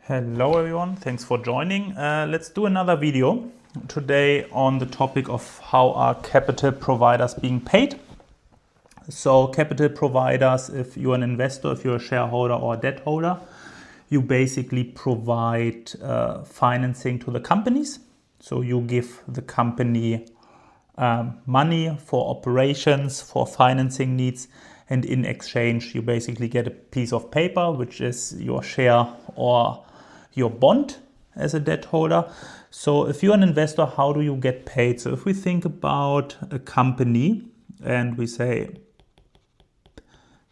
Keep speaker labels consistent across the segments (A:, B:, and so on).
A: Hello everyone, thanks for joining. Let's do another video today on the topic of how are capital providers being paid. So capital providers, if you're an investor, if you're a shareholder or a debt holder, you basically provide financing to the companies. So you give the company money for operations, for financing needs, and in exchange you basically get a piece of paper, which is your share or your bond as a debt holder. So if you're an investor, how do you get paid? So if we think about a company and we say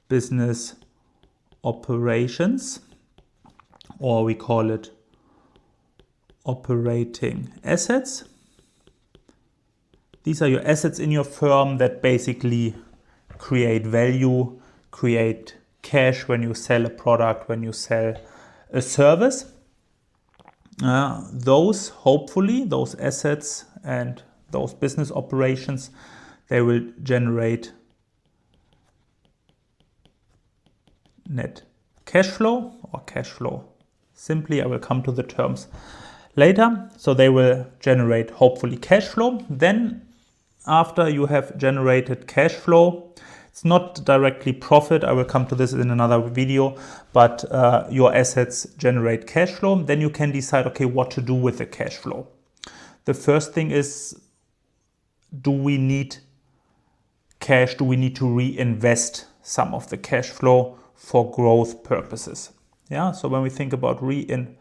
A: business operations, or we call it operating assets. These are your assets in your firm that basically create value, create cash when you sell a product, when you sell a service. Those assets and those business operations, they will generate net cash flow or cash flow. Simply, I will come to the terms later. So they will generate hopefully cash flow. Then after you have generated cash flow, it's not directly profit. I will come to this in another video, but your assets generate cash flow. Then you can decide, okay, what to do with the cash flow. The first thing is, do we need cash? Do we need to reinvest some of the cash flow for growth purposes? Yeah. So when we think about reinvested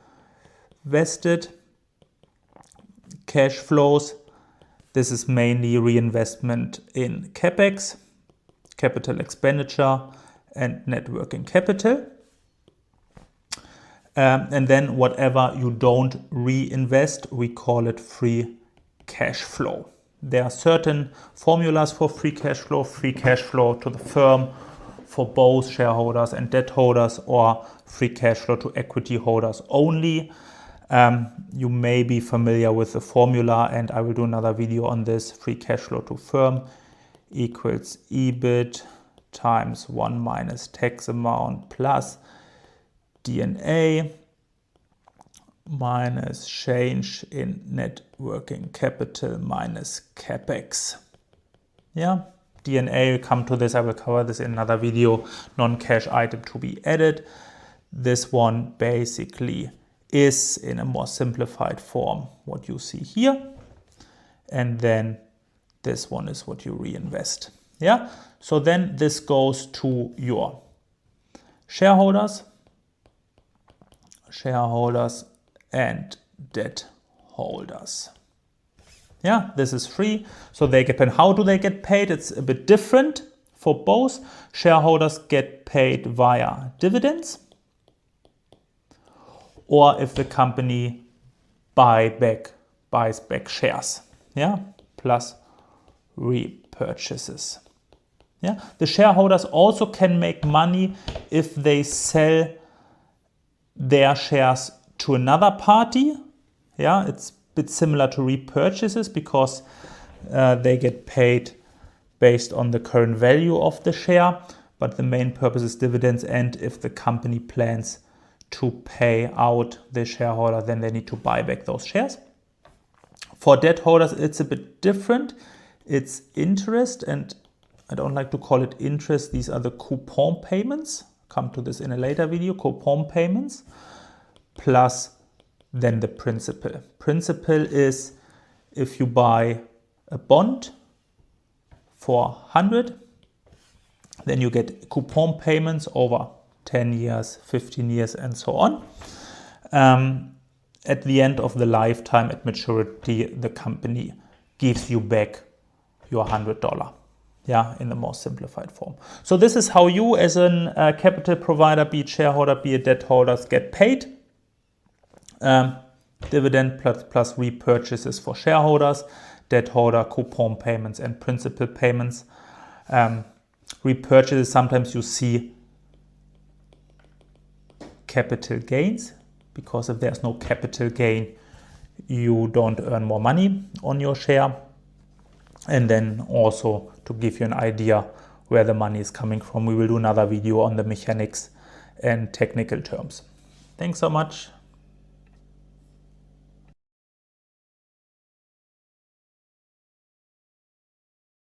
A: cash flows, this is mainly reinvestment in CapEx, capital expenditure, and net working capital. And then whatever you don't reinvest, we call it free cash flow. There are certain formulas for free cash flow to the firm for both shareholders and debt holders, or free cash flow to equity holders only. You may be familiar with the formula, and I will do another video on this. Free cash flow to firm equals EBIT times 1 minus tax amount plus D&A minus change in net working capital minus CapEx. Yeah, D&A, will come to this. I will cover this in another video. Non-cash item to be added. This one basically is in a more simplified form what you see here. And then this one is what you reinvest. Yeah. So then this goes to your shareholders and debt holders. Yeah, this is free. So they get paid. How do they get paid? It's a bit different for both. Shareholders get paid via dividends, or if the company buys back shares. Yeah, plus repurchases. Yeah, the shareholders also can make money if they sell their shares to another party. Yeah, it's a bit similar to repurchases because they get paid based on the current value of the share, but the main purpose is dividends. And if the company plans to pay out the shareholder, then they need to buy back those shares. For debt holders, it's a bit different. It's interest, and I don't like to call it interest. These are the coupon payments. Come to this in a later video. Coupon payments plus then the principal. Principal is if you buy a bond for 100, then you get coupon payments over 10 years, 15 years, and so on. At the end of the lifetime, at maturity, the company gives you back your $100. Yeah, in the most simplified form. So this is how you, as a capital provider, be it shareholder, be it debt holders, get paid. Dividend plus repurchases for shareholders, debt holder, coupon payments, and principal payments. Repurchases, sometimes you see capital gains, because if there's no capital gain, you don't earn more money on your share. And then also to give you an idea where the money is coming from, we will do another video on the mechanics and technical terms. Thanks so much.